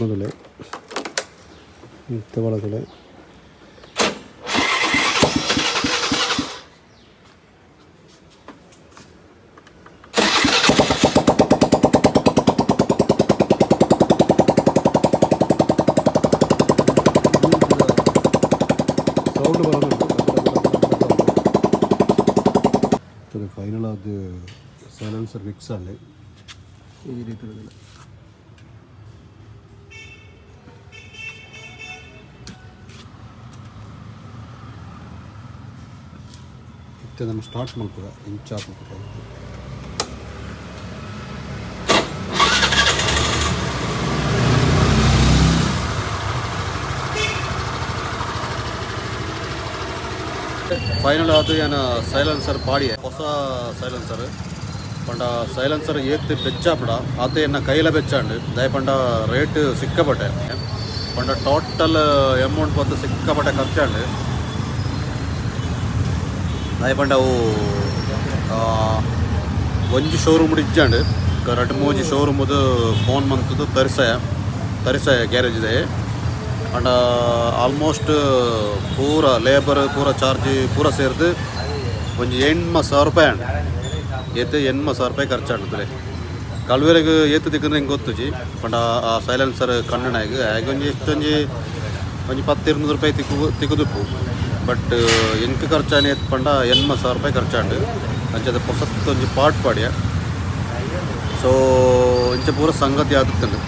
ಮೊದಲೇ ಒಳಗಡೆ ಸೌಂಡ್ ಬರೋದು ಫೈನಲ್ ಅದು ಸೈಲೆನ್ಸರ್ ಫಿಕ್ಸ್ ಅಲ್ಲಿ ಈ ರೀತಿ ಇರೋದಿಲ್ಲ. ಇದನ್ನು ಸ್ಟಾರ್ಟ್ ಮಾಡ್ತದೆ ಇಂಚ್ ಹಾಕ್ಬೇಕು. ಫೈನಲ್ ಅದು ಏನು ಸೈಲೆನ್ಸರ್ ಪಾಡಿ ಹೊಸ ಸೈಲೆನ್ಸರ್ ಪಂಡ ಸೈಲೆನ್ಸರ್ ಏತ್ ಬೆಚ್ಚಾಪಡ ಅದು ಎನ್ನ ಕೈಲ ಬೆಚ್ಚಾಂಡು ದಯಪಂಡ ರೇಟ್ ಸಿಕ್ಕಪಟ್ಟೆ ಪಂಡ ಟೋಟಲ್ ಅಮೌಂಟ್ ಬಂದು ಸಿಕ್ಕಪಟ್ಟೆ ಖರ್ಚಾಂಡು ದಯಪಂಡ ಅವು ಒಂಜಿ ಶೋರೂಮ್ ಇಜ್ಜಾಂಡು ಎರಡು ಮೂಜಿ ಶೋರೂಮದು ಫೋನ್ ಮಂತದ್ದು ತರಿಸಾಯ ಗ್ಯಾರೇಜ್ ಇದೆ ಅಂಡ ಆಲ್ಮೋಸ್ಟ್ ಪೂರ ಲೇಬರ್ ಪೂರ ಚಾರ್ಜ್ ಪೂರ ಸೇರಿದು ಒಂಜಿ 80,000 ರೂಪಾಯಿ ಅಂಡು ಏತ್ 80,000 ರೂಪಾಯಿ ಖರ್ಚಾಂಡು ಕಲ್ವೇರಿಗೆ ಏತ್ ದಿಕ್ಕಂದ್ರೆ ಹಿಂಗೆ ಗೊತ್ತುಜಿ ಪಂಡ ಆ ಸೈಲೆನ್ಸರ್ ಕಣ್ಣನಾಗ ಹಾಗೆ ಒಂಜಿ ಎಷ್ಟೊಂಜಿ 10-20 ರೂಪಾಯಿ ತಿಕ್ಕುದುಪ್ಪು ಬಟ್ ಎಂಕ್ ಖರ್ಚಾನೆ ಎತ್ ಪಂಡ 80,000 ರೂಪಾಯಿ ಖರ್ಚಾಂಡು ಅಂಚದ ಹೊಸತ್ತೊಂಜಿ ಪಾಟ್ ಪಾಡ್ಯ ಸೊ ಇಂಚ ಪೂರ ಸಂಗತಿ ಆದುತ್ತಂಡು.